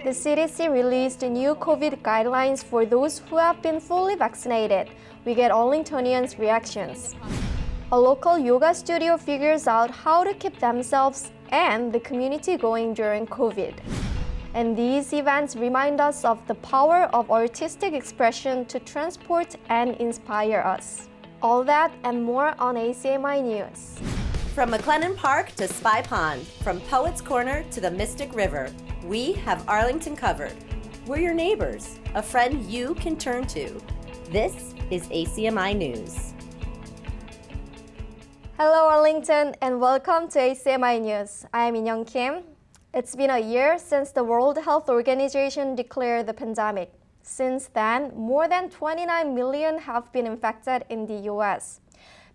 The CDC released new COVID guidelines for those who have been fully vaccinated. We get Arlingtonians' reactions. A local yoga studio figures out how to keep themselves and the community going during COVID. And these events remind us of the power of artistic expression to transport and inspire us. All that and more on ACMi News. From McLennan Park to Spy Pond, from Poets Corner to the Mystic River, we have Arlington covered. We're your neighbors, a friend you can turn to. This is ACMi News. Hello Arlington and welcome to ACMi News. I am In-young Kim. It's been a year since the World Health Organization declared the pandemic. Since then, more than 29 million have been infected in the US.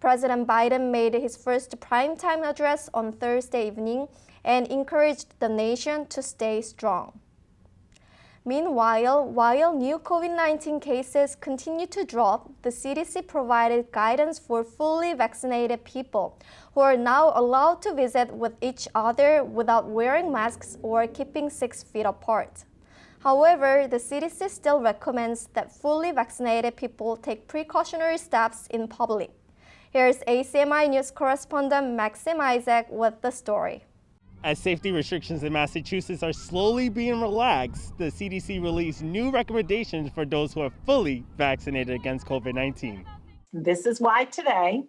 President Biden made his first primetime address on Thursday evening and encouraged the nation to stay strong. Meanwhile, while new COVID-19 cases continue to drop, the CDC provided guidance for fully vaccinated people who are now allowed to visit with each other without wearing masks or keeping 6 feet apart. However, the CDC still recommends that fully vaccinated people take precautionary steps in public. Here's ACMi News correspondent Maxim Isaac with the story. As safety restrictions in Massachusetts are slowly being relaxed, the CDC released new recommendations for those who are fully vaccinated against COVID-19. This is why today,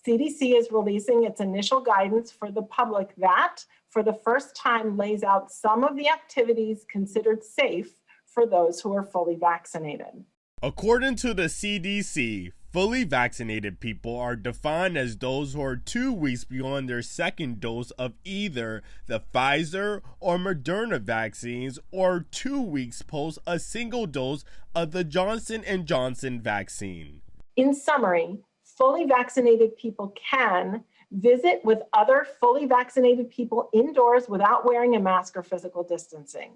CDC is releasing its initial guidance for the public that, for the first time, lays out some of the activities considered safe for those who are fully vaccinated. According to the CDC, fully vaccinated people are defined as those who are 2 weeks beyond their second dose of either the Pfizer or Moderna vaccines or 2 weeks post a single dose of the Johnson & Johnson vaccine. In summary, fully vaccinated people can visit with other fully vaccinated people indoors without wearing a mask or physical distancing.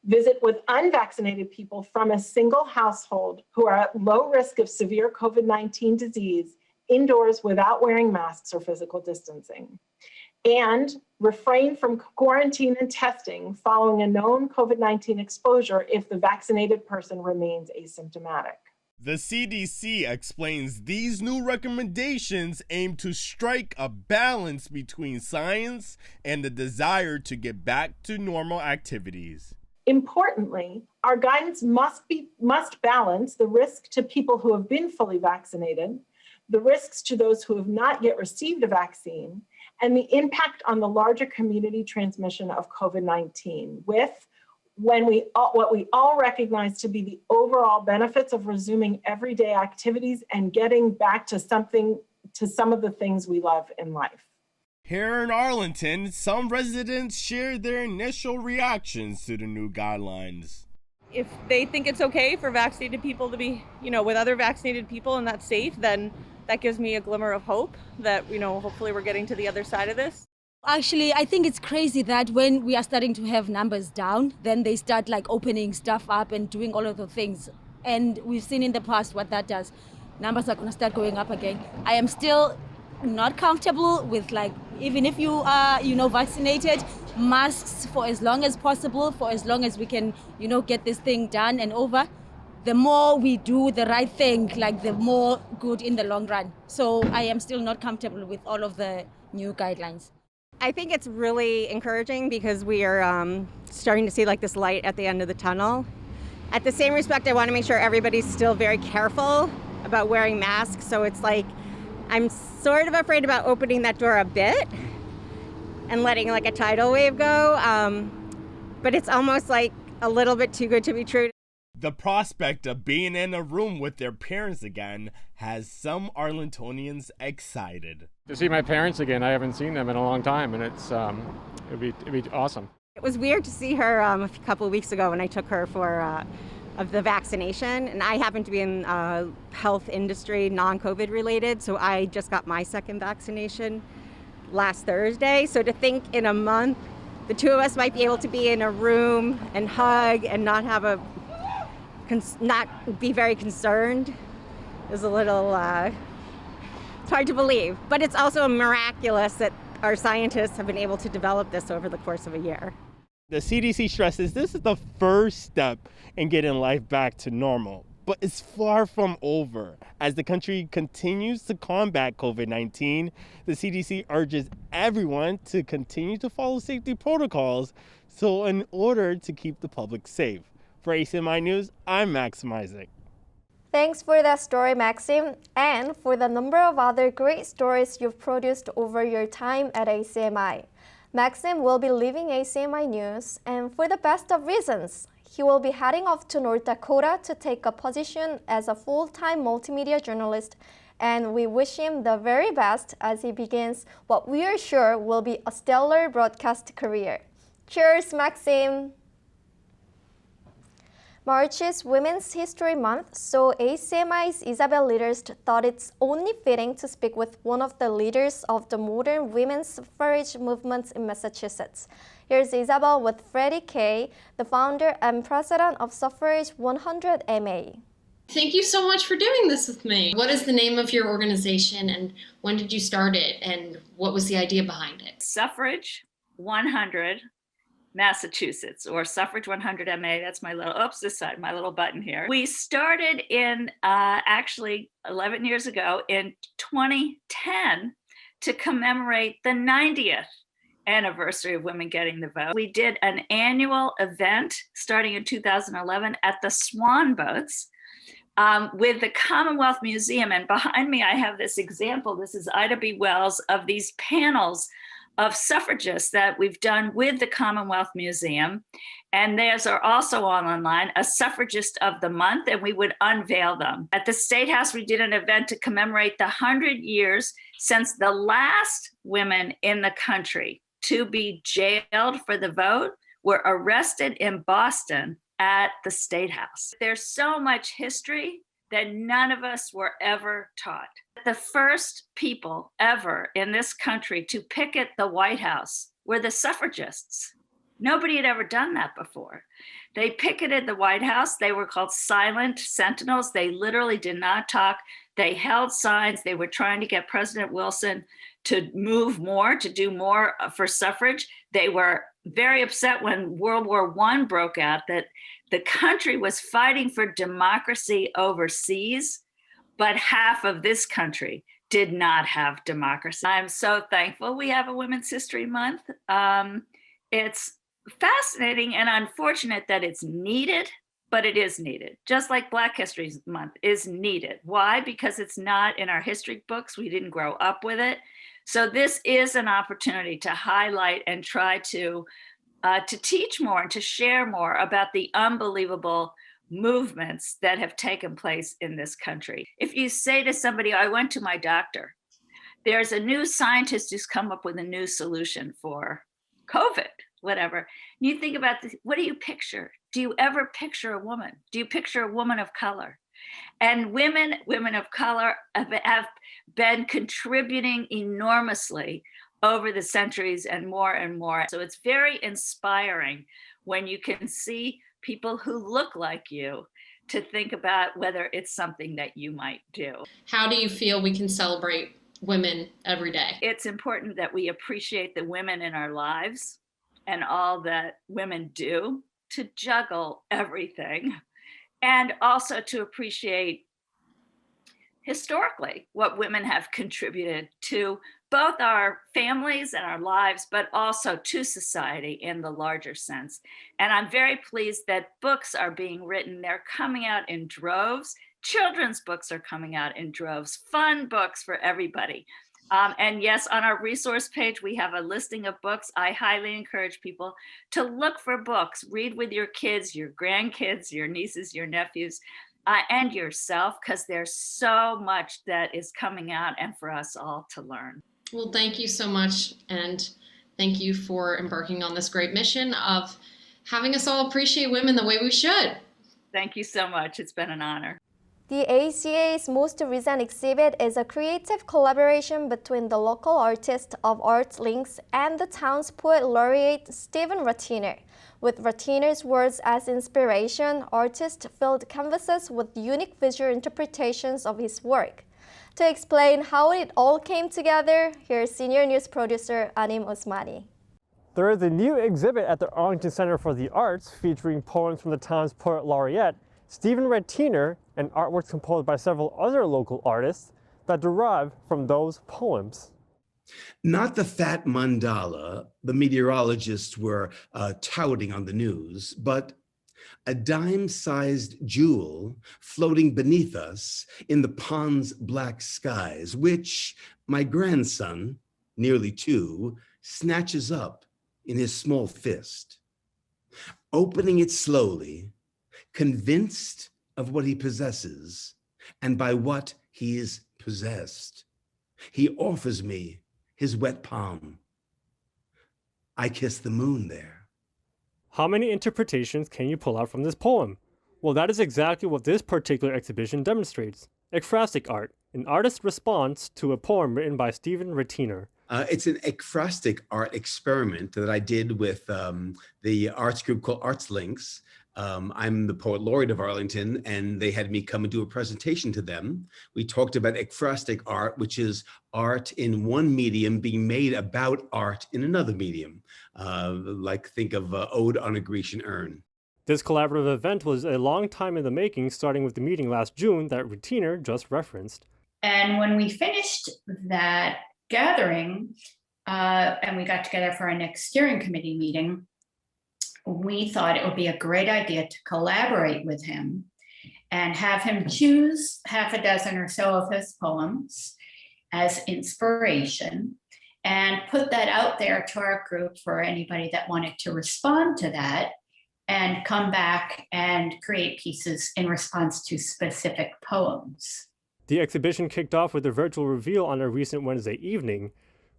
Visit with unvaccinated people from a single household who are at low risk of severe COVID-19 disease indoors without wearing masks or physical distancing. And refrain from quarantine and testing following a known COVID-19 exposure if the vaccinated person remains asymptomatic. The CDC explains these new recommendations aim to strike a balance between science and the desire to get back to normal activities. Importantly, our guidance must balance the risk to people who have been fully vaccinated, the risks to those who have not yet received a vaccine, and the impact on the larger community transmission of COVID-19 with what we all recognize to be the overall benefits of resuming everyday activities and getting back to some of the things we love in life. Here in Arlington, some residents shared their initial reactions to the new guidelines. If they think it's okay for vaccinated people to be, with other vaccinated people and that's safe, then that gives me a glimmer of hope that, hopefully we're getting to the other side of this. Actually, I think it's crazy that when we are starting to have numbers down, then they start opening stuff up and doing all of the things. And we've seen in the past what that does. Numbers are going to start going up again. I am still not comfortable with even if you are vaccinated, masks for as long as possible, for as long as we can get this thing done and over. The more we do the right thing, the more good in the long run. So I am still not comfortable with all of the new guidelines. I think it's really encouraging because we are starting to see this light at the end of the tunnel. At the same respect, I want to make sure everybody's still very careful about wearing masks. So it's I'm sort of afraid about opening that door a bit and letting a tidal wave go, but it's almost a little bit too good to be true. The prospect of being in a room with their parents again has some Arlingtonians excited. To see my parents again, I haven't seen them in a long time, and it'd be awesome. It was weird to see her a couple of weeks ago when I took her for of the vaccination, and I happen to be in health industry, non-COVID related, so I just got my second vaccination last Thursday. So to think in a month, the two of us might be able to be in a room and hug and not have not be very concerned is a little, it's hard to believe, but it's also miraculous that our scientists have been able to develop this over the course of a year. The CDC stresses this is the first step in getting life back to normal, but it's far from over. As the country continues to combat COVID-19, the CDC urges everyone to continue to follow safety protocols in order to keep the public safe. For ACMi News, I'm Maxim Isaac. Thanks for that story, Maxim, and for the number of other great stories you've produced over your time at ACMi. Maxim will be leaving ACMi News, and for the best of reasons. He will be heading off to North Dakota to take a position as a full-time multimedia journalist, and we wish him the very best as he begins what we are sure will be a stellar broadcast career. Cheers, Maxim! March is Women's History Month, so ACMI's Isabel Leaders thought it's only fitting to speak with one of the leaders of the modern women's suffrage movement in Massachusetts. Here's Isabel with Freddie Kay, the founder and president of Suffrage 100 MA. Thank you so much for doing this with me. What is the name of your organization and when did you start it and what was the idea behind it? Suffrage 100 Massachusetts, or Suffrage 100 MA. That's my little, this side, my little button here. We started in actually 11 years ago in 2010 to commemorate the 90th anniversary of women getting the vote. We did an annual event starting in 2011 at the Swan Boats with the Commonwealth Museum. And behind me, I have this example. This is Ida B. Wells of these panels of suffragists that we've done with the Commonwealth Museum. And theirs are also all online, a suffragist of the month, and we would unveil them. At the State House, we did an event to commemorate the 100 years since the last women in the country to be jailed for the vote were arrested in Boston at the State House. There's so much history that none of us were ever taught. The first people ever in this country to picket the White House were the suffragists. Nobody had ever done that before. They picketed the White House. They were called silent sentinels. They literally did not talk. They held signs. They were trying to get President Wilson to move more, to do more for suffrage. They were very upset when World War I broke out that the country was fighting for democracy overseas, but half of this country did not have democracy. I'm so thankful we have a Women's History Month. It's fascinating and unfortunate that it's needed, but it is needed. Just like Black History Month is needed. Why? Because it's not in our history books. We didn't grow up with it. So this is an opportunity to highlight and try to teach more and to share more about the unbelievable movements that have taken place in this country. If you say to somebody, I went to my doctor, there's a new scientist who's come up with a new solution for COVID, whatever. And you think about this, what do you picture? Do you ever picture a woman? Do you picture a woman of color? And women of color have been contributing enormously over the centuries and more and more. So it's very inspiring when you can see people who look like you to think about whether it's something that you might do. How do you feel we can celebrate women every day? It's important that we appreciate the women in our lives and all that women do to juggle everything, and also to appreciate historically what women have contributed to both our families and our lives, but also to society in the larger sense. And I'm very pleased that books are being written. They're coming out in droves. Children's books are coming out in droves, fun books for everybody. And yes, on our resource page, we have a listing of books. I highly encourage people to look for books, read with your kids, your grandkids, your nieces, your nephews, and yourself, because there's so much that is coming out and for us all to learn. Well, thank you so much. And thank you for embarking on this great mission of having us all appreciate women the way we should. Thank you so much. It's been an honor. The ACA's most recent exhibit is a creative collaboration between the local artist of Art Links and the town's poet laureate Stephen Ratiner. With Ratiner's words as inspiration, artists filled canvases with unique visual interpretations of his work. To explain how it all came together, here's senior news producer Anim Osmani. There is a new exhibit at the Arlington Center for the Arts featuring poems from the Times Poet Laureate Stephen Rettiner and artworks composed by several other local artists that derive from those poems. Not the fat mandala the meteorologists were touting on the news, but a dime-sized jewel floating beneath us in the pond's black skies, which my grandson, nearly 2, snatches up in his small fist. Opening it slowly, convinced of what he possesses and by what he is possessed, he offers me his wet palm. I kiss the moon there. How many interpretations can you pull out from this poem? Well, that is exactly what this particular exhibition demonstrates. Ecrastic Art, an artist's response to a poem written by Stephen Rettiner. It's an ecrastic art experiment that I did with the arts group called Arts Links. I'm the poet laureate of Arlington, and they had me come and do a presentation to them. We talked about ecrastic art, which is art in one medium being made about art in another medium. Like think of Ode on a Grecian Urn. This collaborative event was a long time in the making, starting with the meeting last June that Rettiner just referenced. And when we finished that gathering, and we got together for our next steering committee meeting, we thought it would be a great idea to collaborate with him and have him choose half a dozen or so of his poems as inspiration and put that out there to our group for anybody that wanted to respond to that and come back and create pieces in response to specific poems. The exhibition kicked off with a virtual reveal on a recent Wednesday evening.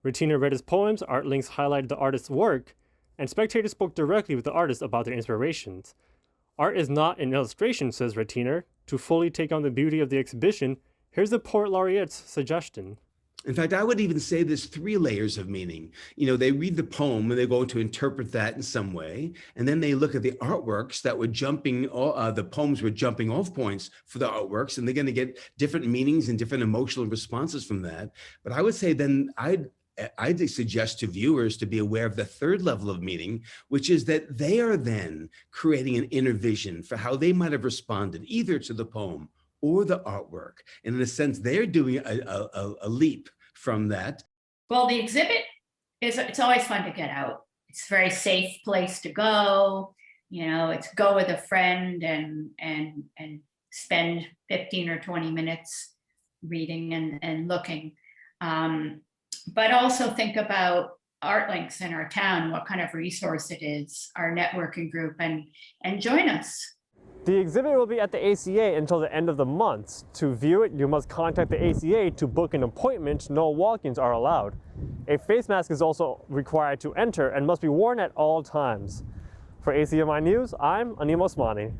Rettiner read his poems, Art Links highlighted the artist's work, and spectators spoke directly with the artist about their inspirations. Art is not an illustration, says Rettiner. To fully take on the beauty of the exhibition, here's the Poet Laureate's suggestion. In fact, I would even say there's 3 layers of meaning. You know, they read the poem and they're going to interpret that in some way. And then they look at the artworks that were the poems were jumping off points for the artworks, and they're going to get different meanings and different emotional responses from that. But I would say then I'd suggest to viewers to be aware of the 3rd level of meaning, which is that they are then creating an inner vision for how they might have responded either to the poem or the artwork. And in a sense, they're doing a leap from that. Well, the exhibit it's always fun to get out. It's a very safe place to go. You know, it's go with a friend and spend 15 or 20 minutes reading and looking. But also think about Art Links in our town, what kind of resource it is, our networking group, and join us. The exhibit will be at the ACA until the end of the month. To view it, you must contact the ACA to book an appointment. No walk-ins are allowed. A face mask is also required to enter and must be worn at all times. For ACMi News, I'm Anim Osmani.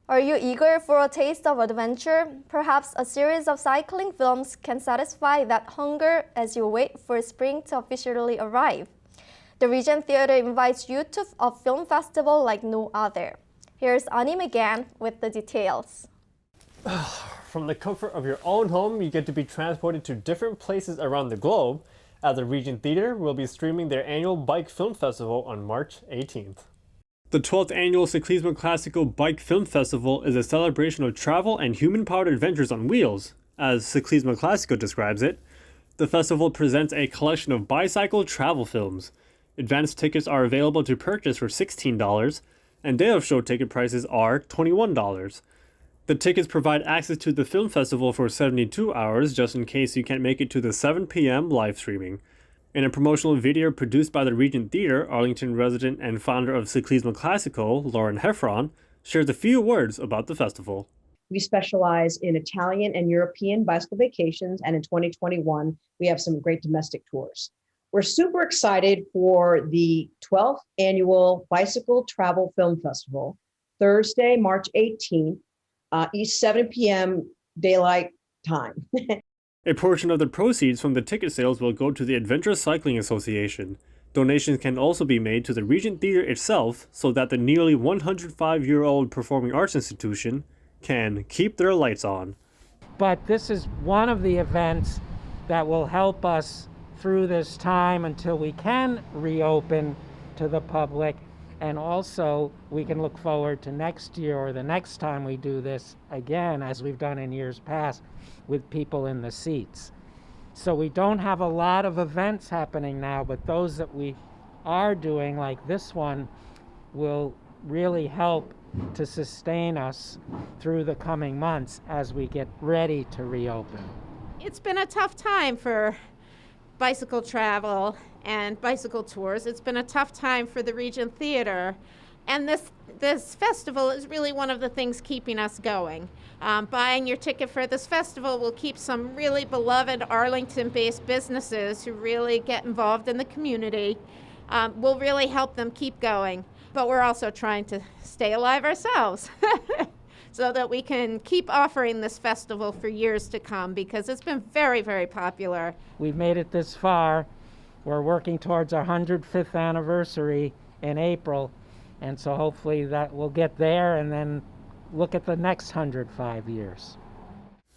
Are you eager for a taste of adventure? Perhaps a series of cycling films can satisfy that hunger as you wait for spring to officially arrive. The Regent Theater invites you to a film festival like no other. Here's Anim again with the details. From the comfort of your own home, you get to be transported to different places around the globe, as the Regent Theater will be streaming their annual Bike Film Festival on March 18th. The 12th annual Ciclismo Clásico Bike Film Festival is a celebration of travel and human-powered adventures on wheels, as Ciclismo Clásico describes it. The festival presents a collection of bicycle travel films. Advanced tickets are available to purchase for $16, and day of show ticket prices are $21. The tickets provide access to the film festival for 72 hours, just in case you can't make it to the 7 p.m. live streaming. In a promotional video produced by the Regent Theater, Arlington resident and founder of Ciclismo Clásico, Lauren Heffron, shares a few words about the festival. We specialize in Italian and European bicycle vacations, and in 2021, we have some great domestic tours. We're super excited for the 12th annual Bicycle Travel Film Festival, Thursday, March 18th, East 7 p.m. daylight time. A portion of the proceeds from the ticket sales will go to the Adventure Cycling Association. Donations can also be made to the Regent Theater itself so that the nearly 105-year-old performing arts institution can keep their lights on. But this is one of the events that will help us through this time until we can reopen to the public. And also, we can look forward to next year or the next time we do this again, as we've done in years past, with people in the seats. So we don't have a lot of events happening now, but those that we are doing, like this one, will really help to sustain us through the coming months as we get ready to reopen. It's been a tough time for bicycle travel and bicycle tours. It's been a tough time for the Regent Theater, and this festival is really one of the things keeping us going. Buying your ticket for this festival will keep some really beloved Arlington-based businesses who really get involved in the community, will really help them keep going. But we're also trying to stay alive ourselves so that we can keep offering this festival for years to come, because it's been very, very popular. We've made it this far. We're working towards our 105th anniversary in April, and so hopefully that we'll get there and then look at the next 105 years.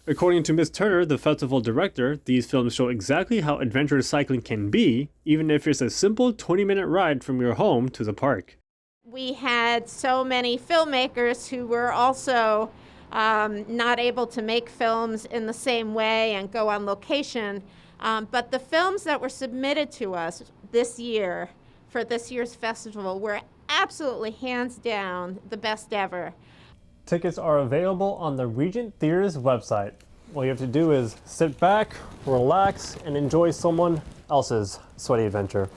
According to Ms. Turner, the festival director, these films show exactly how adventurous cycling can be, even if it's a simple 20-minute ride from your home to the park. We had so many filmmakers who were also not able to make films in the same way and go on location. But the films that were submitted to us this year for this year's festival were absolutely hands down the best ever. Tickets are available on the Regent Theater's website. All you have to do is sit back, relax, and enjoy someone else's sweaty adventure.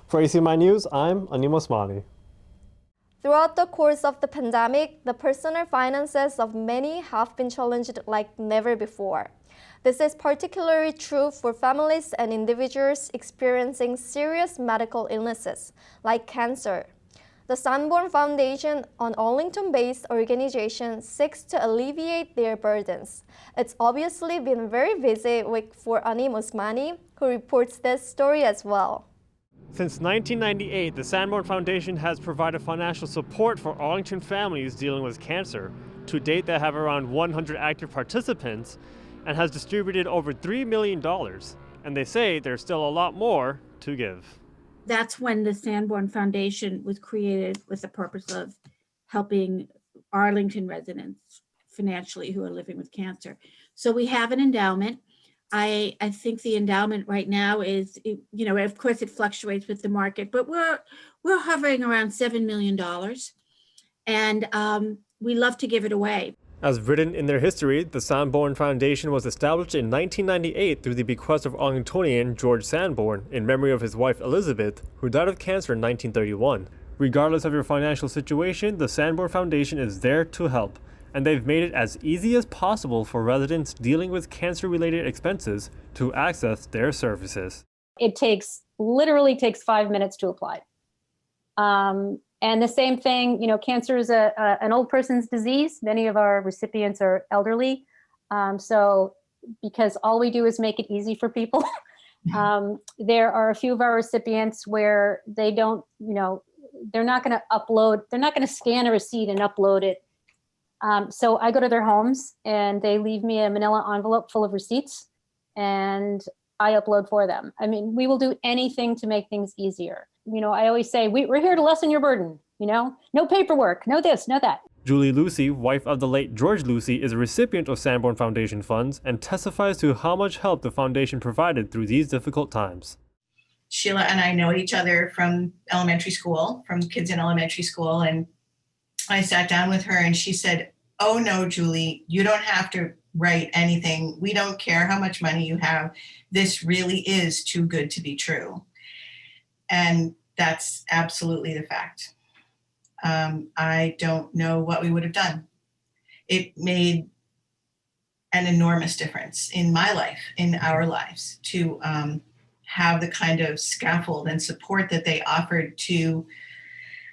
For ACMi News, I'm Anim Osmani. Throughout the course of the pandemic, the personal finances of many have been challenged like never before. This is particularly true for families and individuals experiencing serious medical illnesses, like cancer. The Sanborn Foundation, an Arlington-based organization, seeks to alleviate their burdens. It's obviously been a very busy week for Anim Osmani, who reports this story as well. Since 1998, the Sanborn Foundation has provided financial support for Arlington families dealing with cancer. To date, they have around 100 active participants and has distributed over $3 million. And they say there's still a lot more to give. That's when the Sanborn Foundation was created with the purpose of helping Arlington residents financially who are living with cancer. So we have an endowment. I think the endowment right now is, of course it fluctuates with the market, but we're hovering around $7 million, and we love to give it away. As written in their history, the Sanborn Foundation was established in 1998 through the bequest of Arlingtonian George Sanborn in memory of his wife Elizabeth, who died of cancer in 1931. Regardless of your financial situation, the Sanborn Foundation is there to help, and they've made it as easy as possible for residents dealing with cancer-related expenses to access their services. It literally takes 5 minutes to apply. And the same thing, cancer is an old person's disease. Many of our recipients are elderly. So because all we do is make it easy for people, there are a few of our recipients where they don't, they're not going to scan a receipt and upload it. So I go to their homes and they leave me a manila envelope full of receipts and I upload for them. I mean, we will do anything to make things easier. I always say, we're here to lessen your burden, no paperwork, no this, no that. Julie Lucy, wife of the late George Lucy, is a recipient of Sanborn Foundation funds and testifies to how much help the foundation provided through these difficult times. Sheila and I know each other from elementary school, from kids in elementary school, and I sat down with her and she said, "Oh no, Julie, you don't have to write anything. We don't care how much money you have. This really is too good to be true." And that's absolutely the fact. I don't know what we would have done. It made an enormous difference in my life, in our lives, to have the kind of scaffold and support that they offered to,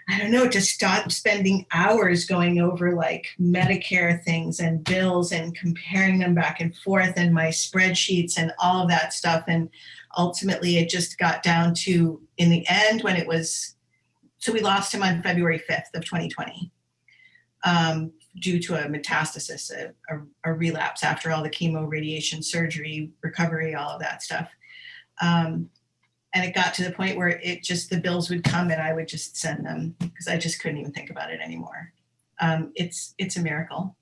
to stop spending hours going over like Medicare things and bills and comparing them back and forth and my spreadsheets and all of that stuff. And ultimately it just got down to, in the end, when it was, so we lost him on February 5th of 2020 due to a metastasis, a relapse after all the chemo, radiation, surgery, recovery, all of that stuff. And And it got to the point where the bills would come and I would just send them because I just couldn't even think about it anymore. It's a miracle.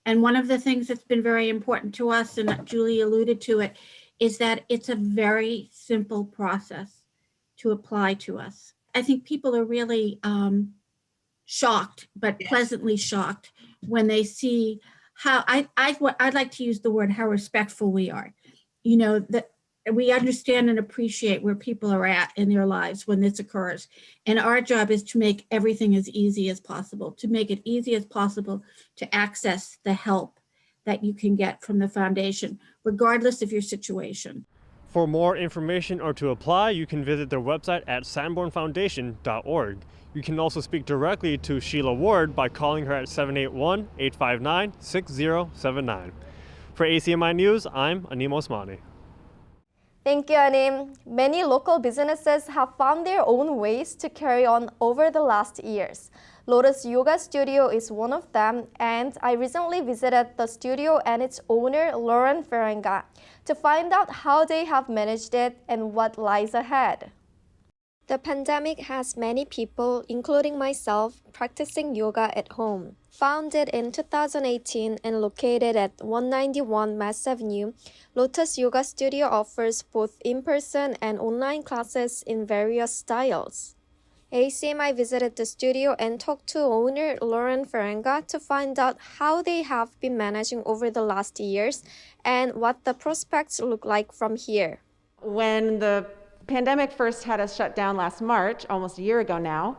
And one of the things that's been very important to us, and Julie alluded to it, is that it's a very simple process to apply to us. I think people are really shocked, but pleasantly shocked when they see how I'd like to use the word how respectful we are. You know, that we understand and appreciate where people are at in their lives when this occurs. And our job is to make everything as easy as possible, to make it easy as possible to access the help that you can get from the foundation, regardless of your situation. For more information or to apply, you can visit their website at sanbornfoundation.org. You can also speak directly to Sheila Ward by calling her at 781-859-6079. For ACMi News, I'm Anim Osmani. Thank you, Anim. Many local businesses have found their own ways to carry on over the last years. Lotus Yoga Studio is one of them, and I recently visited the studio and its owner, Lauren Ferenga, to find out how they have managed it and what lies ahead. The pandemic has many people, including myself, practicing yoga at home. Founded in 2018 and located at 191 Mass Avenue, Lotus Yoga Studio offers both in-person and online classes in various styles. ACMi visited the studio and talked to owner Lauren Ferenga to find out how they have been managing over the last years and what the prospects look like from here. When the pandemic first had us shut down last March, almost a year ago now,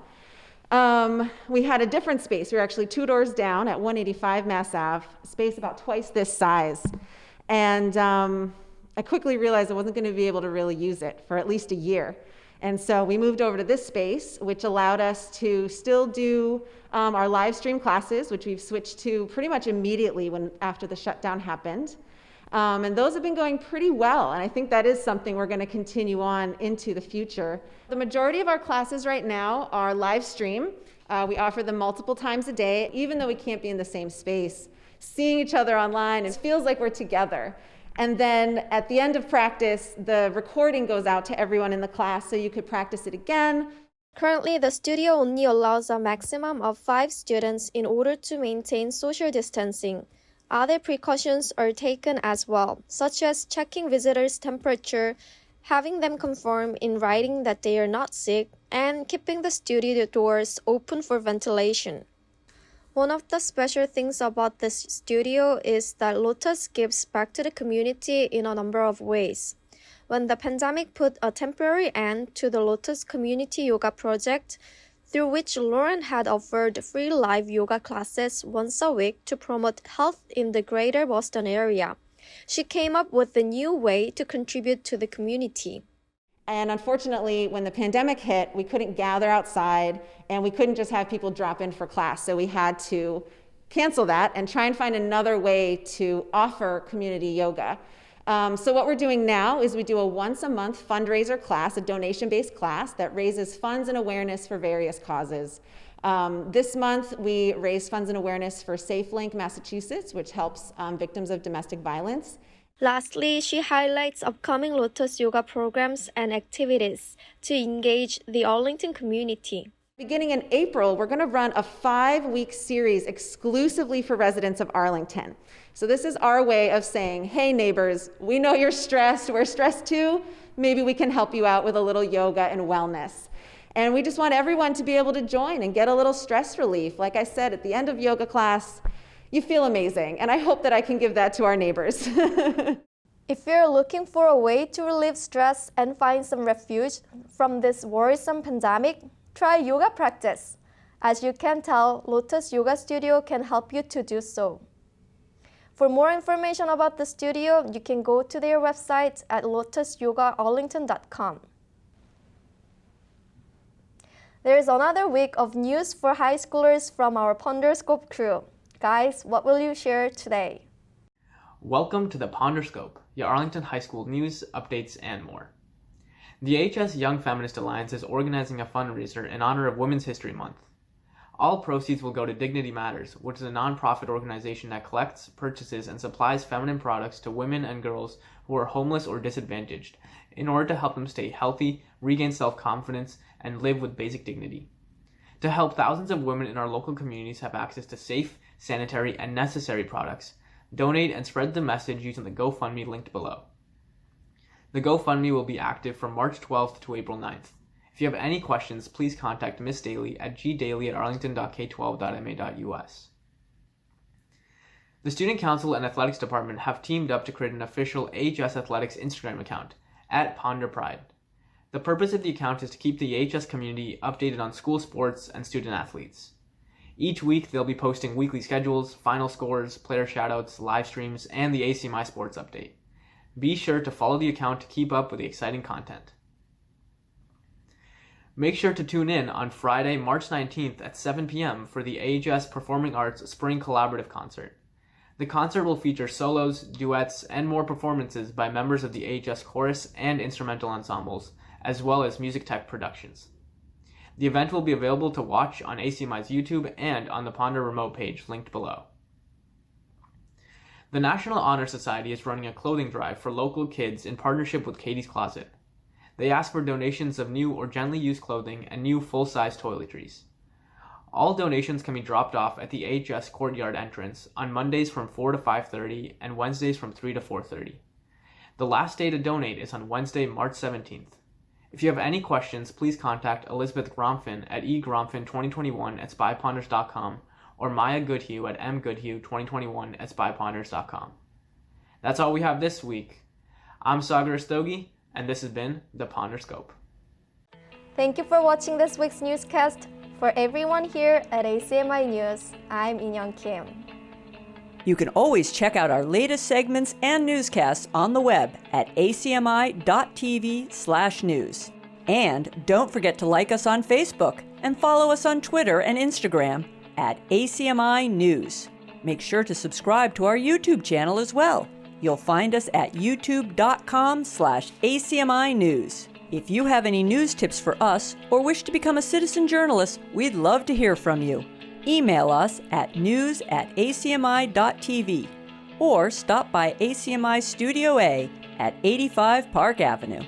we had a different space. We were actually 2 doors down at 185 Mass Ave, space about twice this size. And I quickly realized I wasn't going to be able to really use it for at least a year. And so we moved over to this space, which allowed us to still do our live stream classes, which we've switched to pretty much immediately after the shutdown happened. And those have been going pretty well, and I think that is something we're going to continue on into the future. The majority of our classes right now are live stream. We offer them multiple times a day, even though we can't be in the same space. Seeing each other online, it feels like we're together. And then at the end of practice, the recording goes out to everyone in the class so you could practice it again. Currently, the studio only allows a maximum of 5 students in order to maintain social distancing. Other precautions are taken as well, such as checking visitors' temperature, having them confirm in writing that they are not sick, and keeping the studio doors open for ventilation. One of the special things about this studio is that Lotus gives back to the community in a number of ways. When the pandemic put a temporary end to the Lotus Community Yoga Project, through which Lauren had offered free live yoga classes once a week to promote health in the greater Boston area, she came up with a new way to contribute to the community. And unfortunately, when the pandemic hit, we couldn't gather outside and we couldn't just have people drop in for class. So we had to cancel that and try and find another way to offer community yoga. So what we're doing now is we do a once-a-month fundraiser class, a donation-based class that raises funds and awareness for various causes. This month, we raised funds and awareness for SafeLink Massachusetts, which helps victims of domestic violence. Lastly, she highlights upcoming Lotus Yoga programs and activities to engage the Arlington community. Beginning in April, we're going to run a 5-week series exclusively for residents of Arlington. So this is our way of saying, hey neighbors, we know you're stressed, we're stressed too, maybe we can help you out with a little yoga and wellness. And we just want everyone to be able to join and get a little stress relief. Like I said, at the end of yoga class, you feel amazing, and I hope that I can give that to our neighbors. If you're looking for a way to relieve stress and find some refuge from this worrisome pandemic, try yoga practice. As you can tell, Lotus Yoga Studio can help you to do so. For more information about the studio, you can go to their website at lotusyogaarlington.com. There is another week of news for high schoolers from our Ponderscope crew. Guys, what will you share today? Welcome to the Ponderscope, your Arlington High School news, updates, and more. The HS Young Feminist Alliance is organizing a fundraiser in honor of Women's History Month. All proceeds will go to Dignity Matters, which is a nonprofit organization that collects, purchases, and supplies feminine products to women and girls who are homeless or disadvantaged in order to help them stay healthy, regain self-confidence, and live with basic dignity. To help thousands of women in our local communities have access to safe, sanitary, and necessary products, donate and spread the message using the GoFundMe linked below. The GoFundMe will be active from March 12th to April 9th. If you have any questions, please contact Ms. Daly at gdaly@arlington.k12.ma.us. The Student Council and Athletics Department have teamed up to create an official AHS Athletics Instagram account, @PonderPride. The purpose of the account is to keep the AHS community updated on school sports and student athletes. Each week, they'll be posting weekly schedules, final scores, player shoutouts, live streams, and the ACMi sports update. Be sure to follow the account to keep up with the exciting content. Make sure to tune in on Friday, March 19th at 7 p.m. for the AHS Performing Arts Spring Collaborative Concert. The concert will feature solos, duets, and more performances by members of the AHS chorus and instrumental ensembles, as well as music tech productions. The event will be available to watch on ACMi's YouTube and on the Ponder Remote page linked below. The National Honor Society is running a clothing drive for local kids in partnership with Katie's Closet. They ask for donations of new or gently used clothing and new full-size toiletries. All donations can be dropped off at the AHS courtyard entrance on Mondays from 4 to 5:30 and Wednesdays from 3 to 4:30. The last day to donate is on Wednesday, March 17th. If you have any questions, please contact Elizabeth Gromfin at egromfin2021@spyponders.com or Maya Goodhue at mgoodhue2021@spyponders.com. That's all we have this week. I'm Sagar Stogie, and this has been the Ponderscope. Thank you for watching this week's newscast. For everyone here at ACMi News, I'm In-Young Kim. You can always check out our latest segments and newscasts on the web at acmi.tv/news. And don't forget to like us on Facebook and follow us on Twitter and Instagram at ACMi News. Make sure to subscribe to our YouTube channel as well. You'll find us at youtube.com/ACMi News. If you have any news tips for us or wish to become a citizen journalist, we'd love to hear from you. Email us at news@acmi.tv or stop by ACMI Studio A at 85 Park Avenue.